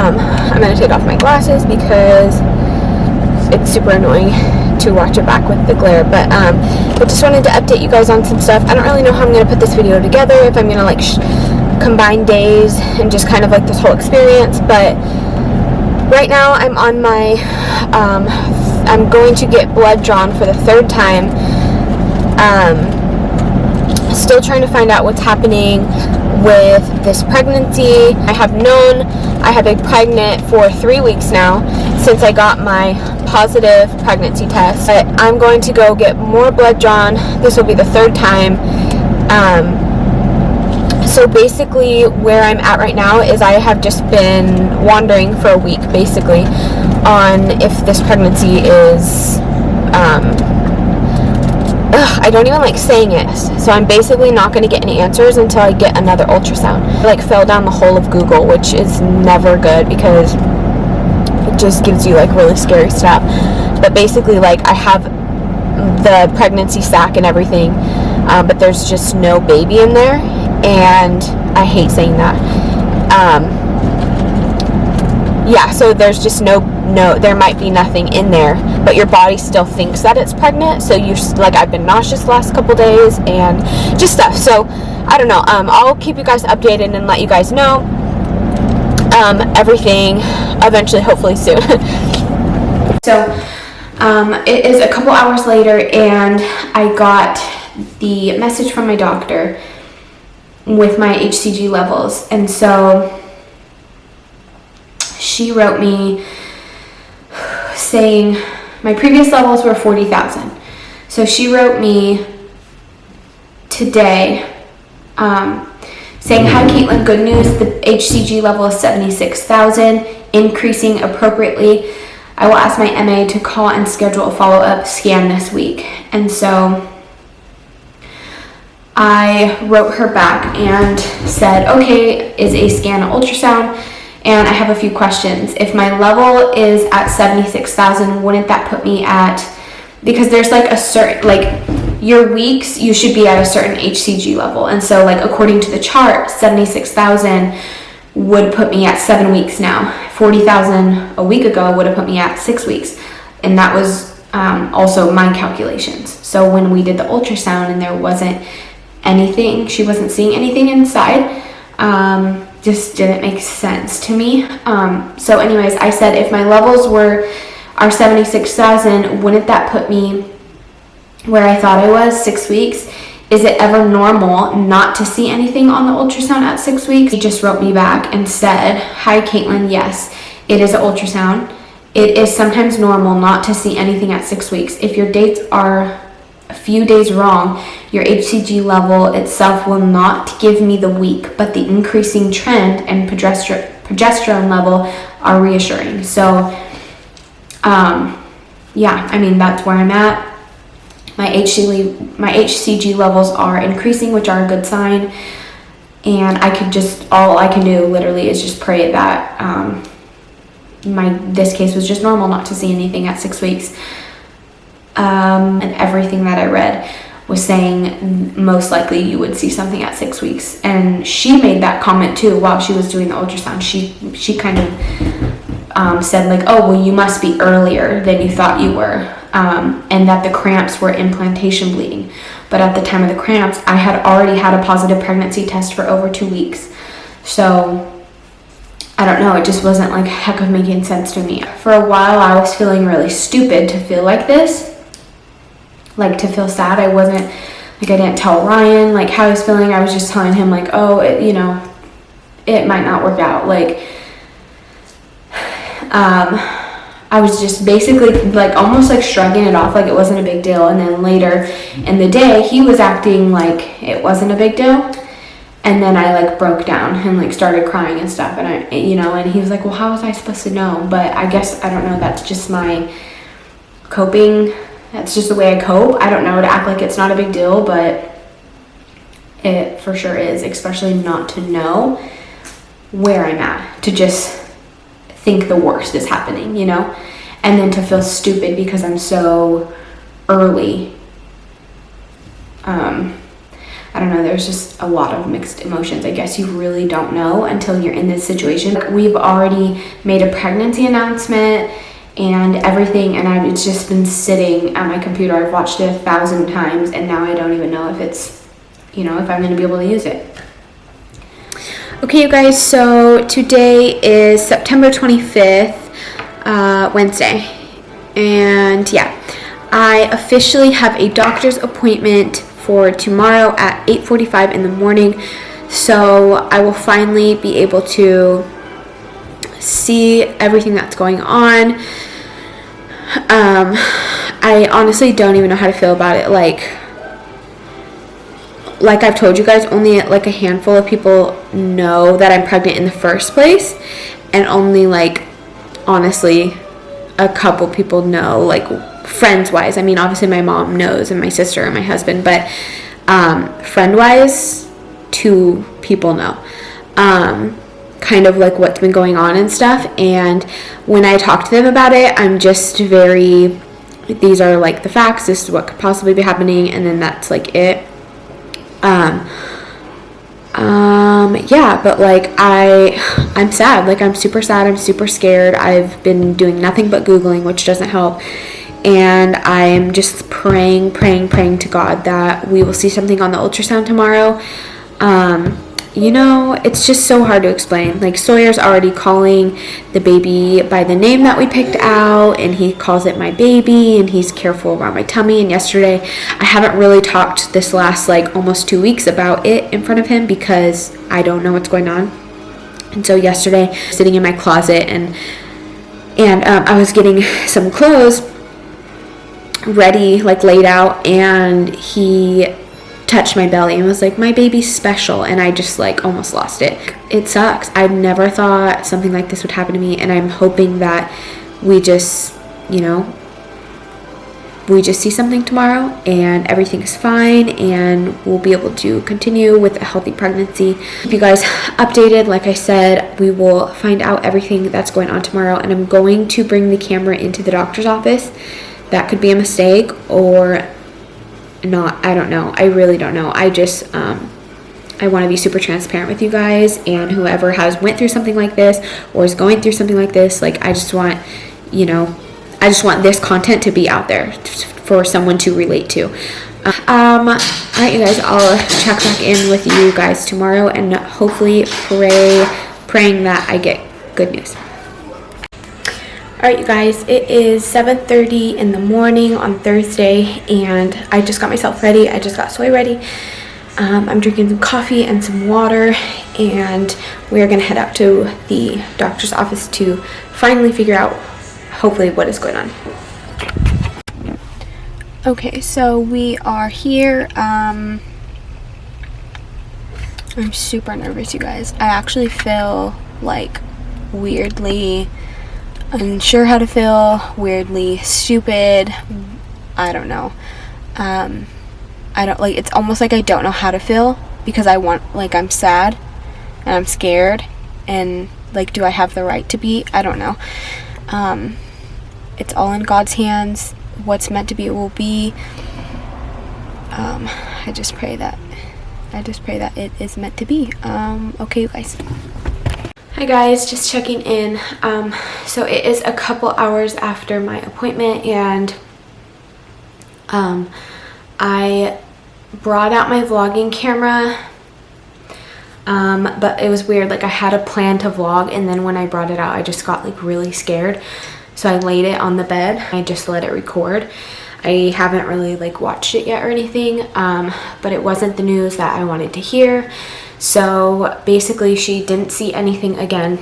I'm going to take off my glasses because it's super annoying to watch it back with the glare. But I just wanted to update you guys on some stuff. I don't really know how I'm going to put this video together, if I'm going to like combine days and just kind of like this whole experience. But right now I'm on my I'm going to get blood drawn for the 3rd time. Still trying to find out what's happening with this pregnancy. I have known I have been pregnant for 3 weeks now since I got my positive pregnancy test. But I'm going to go get more blood drawn. This will be the 3rd time. So basically where I'm at right now is I have just been wandering for a week basically on if this pregnancy is I don't even like saying it. So I'm basically not going to get any answers until I get another ultrasound. I like fell down the hole of Google, which is never good because it just gives you like really scary stuff. But basically like I have the pregnancy sac and everything, but there's just no baby in there, and I hate saying that. Yeah, so there's just no, there might be nothing in there, but your body still thinks that it's pregnant. So you like, I've been nauseous the last couple days and just stuff. So I don't know. I'll keep you guys updated and let you guys know everything eventually, hopefully soon. So it is a couple hours later, and I got the message from my doctor with my HCG levels, and so she wrote me saying my previous levels were 40,000. So she wrote me today saying, "Hi Caitlin, good news. The HCG level is 76,000, increasing appropriately. I will ask my MA to call and schedule a follow-up scan this week." And so I wrote her back and said, "Okay, is a scan an ultrasound? And I have a few questions. If my level is at 76,000, wouldn't that put me at," because there's like a certain, like your weeks, you should be at a certain HCG level. And so like according to the chart, 76,000 would put me at 7 weeks now. 40,000 a week ago would have put me at 6 weeks. And that was also my calculations. So when we did the ultrasound and there wasn't anything, she wasn't seeing anything inside, just didn't make sense to me. So anyways, I said, if my levels are 76,000, wouldn't that put me where I thought I was, 6 weeks? Is it ever normal not to see anything on the ultrasound at 6 weeks? He just wrote me back and said, "Hi Caitlin, yes, it is an ultrasound. It is sometimes normal not to see anything at 6 weeks. If your dates are a few days wrong, your HCG level itself will not give me the week, but the increasing trend and progesterone level are reassuring." So yeah, I mean, that's where I'm at. My HCG levels are increasing, which are a good sign, and all I can do literally is just pray that this case was just normal not to see anything at 6 weeks. And everything that I read was saying most likely you would see something at 6 weeks. And she made that comment too while she was doing the ultrasound. She kind of said like, "Oh, well, you must be earlier than you thought you were," and that the cramps were implantation bleeding. But at the time of the cramps, I had already had a positive pregnancy test for over 2 weeks. So I don't know, it just wasn't like heck of making sense to me. For a while, I was feeling really stupid to feel like this. Like to feel sad. I wasn't like, I didn't tell Ryan like how I was feeling. I was just telling him like, "Oh, it might not work out." Like I was just basically like almost like shrugging it off like it wasn't a big deal. And then later in the day, he was acting like it wasn't a big deal. And then I like broke down and like started crying and stuff. And and he was like, "Well, how was I supposed to know?" But I guess, I don't know, that's just my coping. That's just the way I cope. I don't know, to act like it's not a big deal, but it for sure is, especially not to know where I'm at, to just think the worst is happening, and then to feel stupid because I'm so early. I don't know, there's just a lot of mixed emotions. I guess you really don't know until you're in this situation. We've already made a pregnancy announcement and everything, and it's just been sitting at my computer. I've watched it 1,000 times, and now I don't even know if it's, you know, if I'm going to be able to use it. Okay, you guys, so today is September 25th, Wednesday, and yeah, I officially have a doctor's appointment for tomorrow at 8:45 in the morning, so I will finally be able to see everything that's going on. I honestly don't even know how to feel about it. Like I've told you guys, only like a handful of people know that I'm pregnant in the first place, and only like honestly a couple people know, like friends wise. I mean, obviously my mom knows and my sister and my husband, but friend wise 2 people know kind of like what's been going on and stuff. And when I talk to them about it, I'm just very, these are like the facts, this is what could possibly be happening, and then that's like it. Yeah, but like I'm sad. Like I'm super sad. I'm super scared. I've been doing nothing but Googling, which doesn't help. And I'm just praying to God that we will see something on the ultrasound tomorrow. You know, it's just so hard to explain. Like Sawyer's already calling the baby by the name that we picked out, and he calls it my baby, and he's careful around my tummy. And yesterday, I haven't really talked this last like almost 2 weeks about it in front of him because I don't know what's going on. And so yesterday, sitting in my closet, and I was getting some clothes ready, like laid out, and he touched my belly and was like, my baby's special, and I just like almost lost it. It sucks. I never thought something like this would happen to me, and I'm hoping that we just, you know, we just see something tomorrow and everything's fine and we'll be able to continue with a healthy pregnancy. Keep you guys updated. Like I said, we will find out everything that's going on tomorrow, and I'm going to bring the camera into the doctor's office. That could be a mistake or not. I don't know. I really don't know. I just I want to be super transparent with you guys, and whoever has went through something like this or is going through something like this, like I just want, you know, I just want this content to be out there for someone to relate to. All right, you guys, I'll check back in with you guys tomorrow, and hopefully praying that I get good news. All right, you guys, it is 7:30 in the morning on Thursday, and I just got myself ready. I just got Soy ready. I'm drinking some coffee and some water, and we're gonna head out to the doctor's office to finally figure out, hopefully, what is going on. Okay, so we are here. I'm super nervous, you guys. I actually feel like weirdly unsure how to feel, weirdly stupid. I don't know. I don't like, it's almost like I don't know how to feel because I'm sad and I'm scared, and like, do I have the right to be? I don't know. It's all in God's hands. What's meant to be will be. I just pray that it is meant to be. Okay, you guys. Hi guys, just checking in. So it is a couple hours after my appointment, and I brought out my vlogging camera, but it was weird. Like, I had a plan to vlog, and then when I brought it out, I just got like really scared. So I laid it on the bed. I just let it record. I haven't really like watched it yet or anything, but it wasn't the news that I wanted to hear. So basically, she didn't see anything again.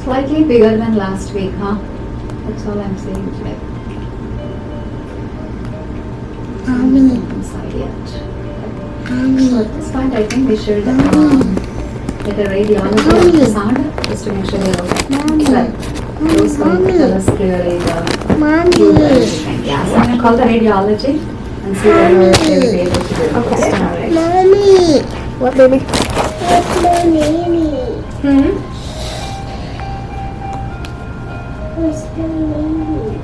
Slightly bigger than last week, huh? That's all I'm saying today. Inside yet. So at this point, I think we should get a radiology ultrasound just to make sure they're okay. Right. Who's going to tell us clearly the yeah, so I'm going to call the radiology and see whether they will be able to do it. Okay. All right. Mommy! What, baby? What's my baby? Where's my baby?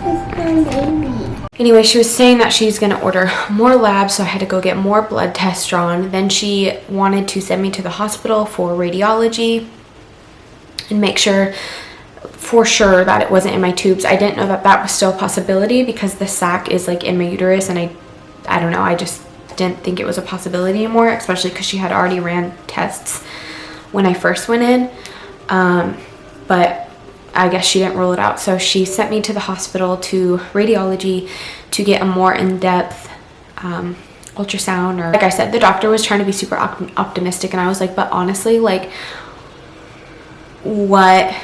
Where's my baby? Anyway, she was saying that she's going to order more labs, so I had to go get more blood tests drawn. Then she wanted to send me to the hospital for radiology and make sure for sure that it wasn't in my tubes. I didn't know that that was still a possibility because the sac is like in my uterus, and I don't know, I just didn't think it was a possibility anymore, especially because she had already ran tests when I first went in. But I guess she didn't rule it out. So she sent me to the hospital to radiology to get a more in-depth ultrasound. Or like I said, the doctor was trying to be super optimistic, and I was like, but honestly, like, what?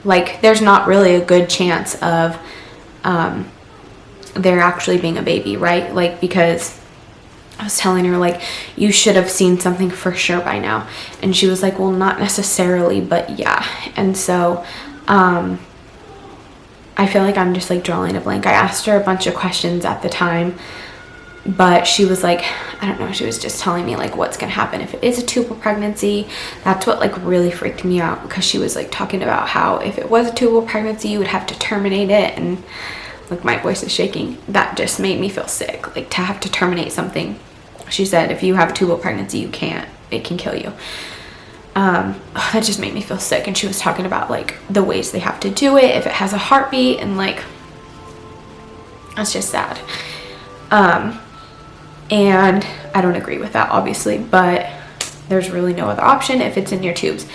Like, there's not really a good chance of there actually being a baby, right? Like, because I was telling her, like, you should have seen something for sure by now. And she was like, well, not necessarily, but yeah. And so I feel like I'm just like drawing a blank. I asked her a bunch of questions at the time, but she was like, I don't know, she was just telling me like what's gonna happen if it is a tubal pregnancy. That's what like really freaked me out, because she was like talking about how if it was a tubal pregnancy, you would have to terminate it. And like, my voice is shaking. That just made me feel sick, like to have to terminate something. She said if you have a tubal pregnancy, you can't, it can kill you. That just made me feel sick. And she was talking about like the ways they have to do it, if it has a heartbeat, and like, that's just sad. And I don't agree with that, obviously, but there's really no other option if it's in your tubes.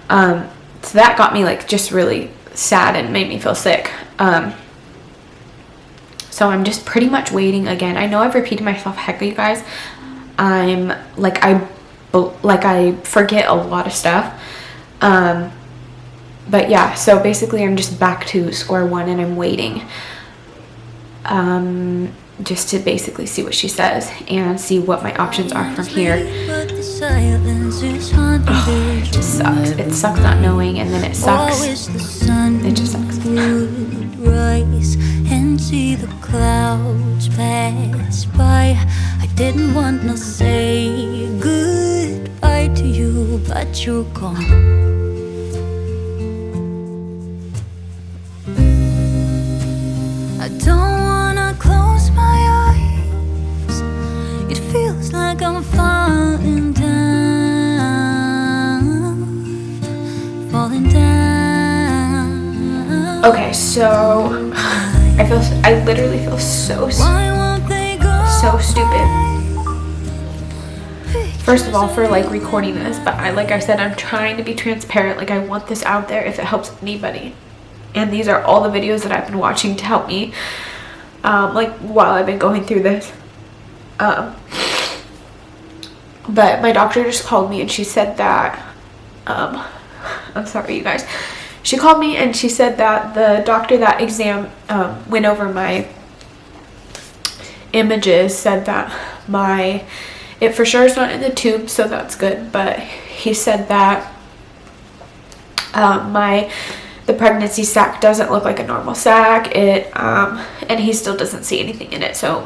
So that got me like just really sad and made me feel sick. So I'm just pretty much waiting again. I know I've repeated myself heck, you guys. I'm like, I forget a lot of stuff. But yeah, so basically I'm just back to square one, and I'm waiting. Just to basically see what she says and see what my options are from here. Oh, it just sucks. It sucks not knowing, and then it sucks. It just sucks. Rise and see the clouds pass by. I didn't want to say goodbye to you, but you're gone. I don't wanna close my eyes. It feels like I'm falling down, falling down. Okay, so I literally feel so stupid. First of all, for like recording this, but like I said, I'm trying to be transparent. Like, I want this out there if it helps anybody. And these are all the videos that I've been watching to help me, like, while I've been going through this. But my doctor just called me, and she said that, I'm sorry, you guys. She called me, and she said that the doctor that went over my images said that it for sure is not in the tube, so that's good. But he said that the pregnancy sac doesn't look like a normal sac. And he still doesn't see anything in it. So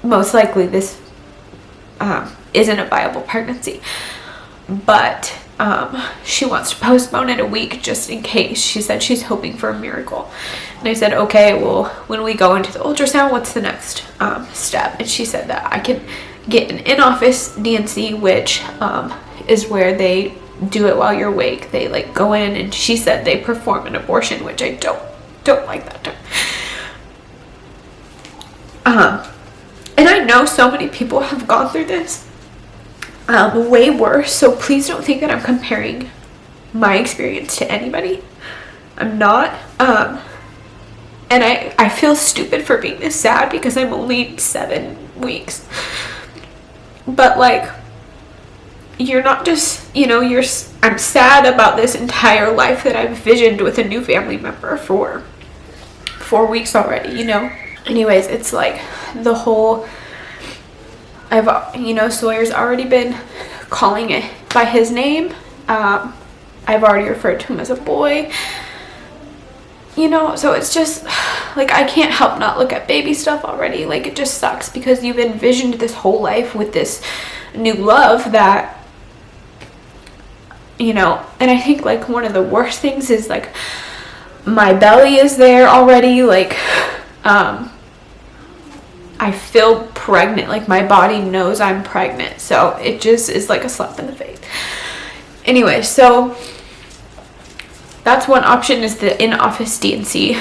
most likely this isn't a viable pregnancy. But she wants to postpone it a week just in case. She said she's hoping for a miracle. And I said, okay, well, when we go into the ultrasound, what's the next step? And she said that I can get an in-office D&C, which is where they do it while you're awake. They like go in, and she said they perform an abortion, which I don't like that term. And I know so many people have gone through this way worse, so please don't think that I'm comparing my experience to anybody. I'm not. And I feel stupid for being this sad because I'm only 7 weeks. But like, you're not just, I'm sad about this entire life that I've visioned with a new family member for 4 weeks already, Anyways, it's like the whole, Sawyer's already been calling it by his name. I've already referred to him as a boy. So it's just like, I can't help not look at baby stuff already. Like, it just sucks because you've envisioned this whole life with this new love that, and I think like one of the worst things is like my belly is there already. Like, I feel pregnant, like my body knows I'm pregnant, so it just is like a slap in the face. Anyway, so that's one option, is the in-office D&C.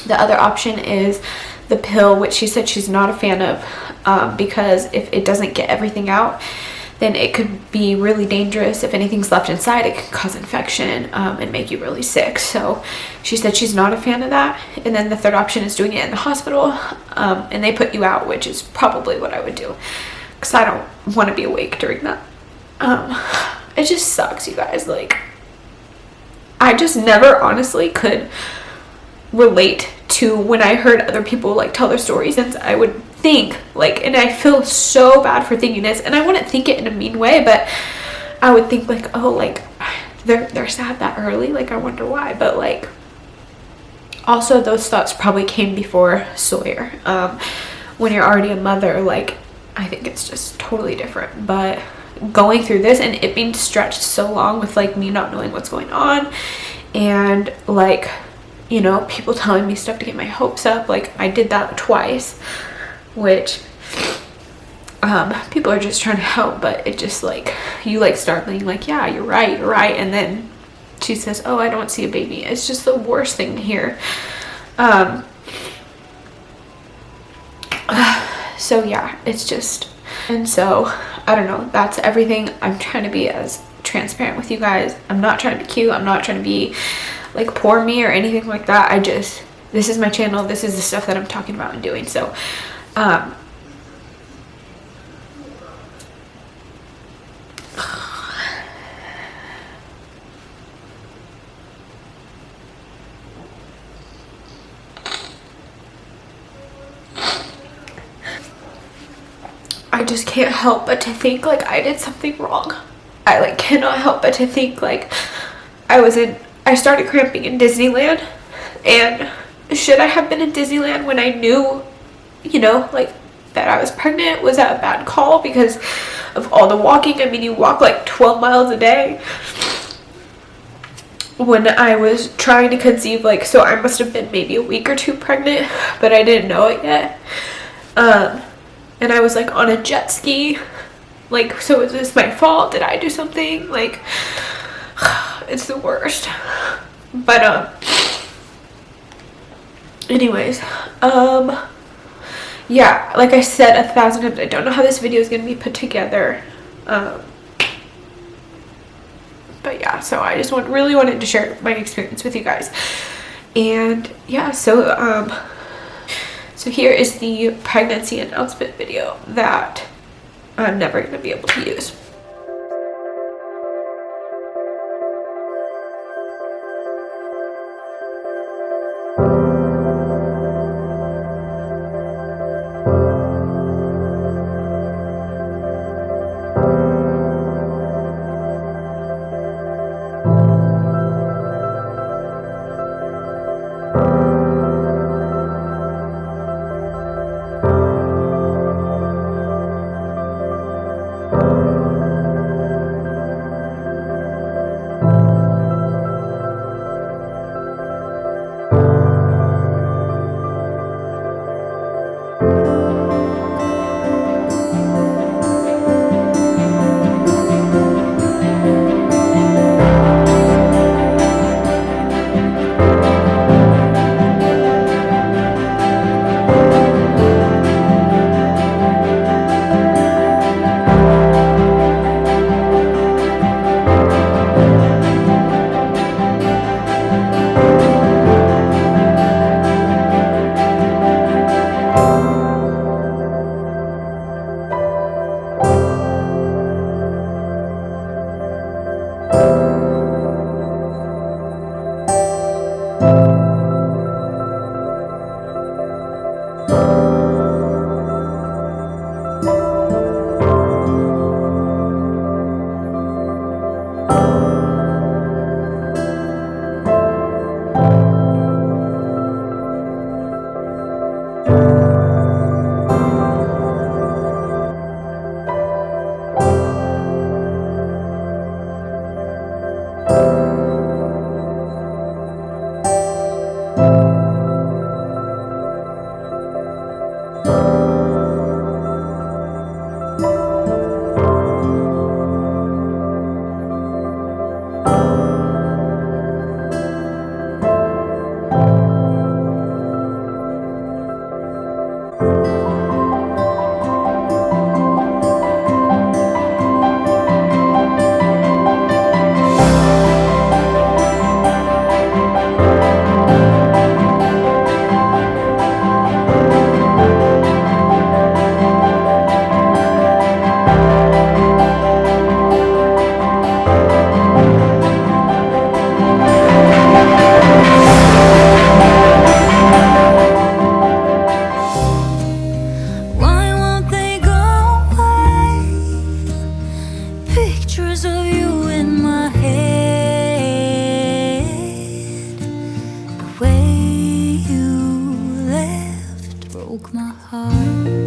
The other option is the pill, which she said she's not a fan of, because if it doesn't get everything out, then it could be really dangerous. If anything's left inside, it can cause infection and make you really sick. So she said she's not a fan of that. And then the third option is doing it in the hospital, and they put you out, which is probably what I would do, because I don't want to be awake during that. It just sucks, you guys. Like, I just never honestly could relate to when I heard other people like tell their stories, since I would think like, and I feel so bad for thinking this, and I wouldn't think it in a mean way, but I would think like, oh, like they're sad that early, like I wonder why. But like, also those thoughts probably came before Sawyer. When you're already a mother, like I think it's just totally different. But going through this and it being stretched so long with like me not knowing what's going on, and like, you know, people telling me stuff to get my hopes up, like I did that twice, which people are just trying to help, but it just like, you like start thinking like, yeah, you're right, and then she says, oh, I don't see a baby. It's just the worst thing to hear. So yeah, it's just, and so I don't know, that's everything. I'm trying to be as transparent with you guys. I'm not trying to be cute, I'm not trying to be like poor me or anything like that. I just, this is my channel, this is the stuff that I'm talking about and doing. So I just can't help but to think like I did something wrong. I like cannot help but to think like I started cramping in Disneyland, and should I have been in Disneyland when I knew, you know, like that I was pregnant? Was that a bad call because of all the walking? I mean, you walk like 12 miles a day. When I was trying to conceive, like, so I must have been maybe a week or two pregnant, but I didn't know it yet. And I was like on a jet ski, like, so is this my fault? Did I do something? Like, it's the worst. But anyways, yeah, like I said 1,000 times, I don't know how this video is gonna be put together. But yeah, so I just really wanted to share my experience with you guys. And yeah, so so here is the pregnancy announcement video that I'm never gonna be able to use. broke my heart.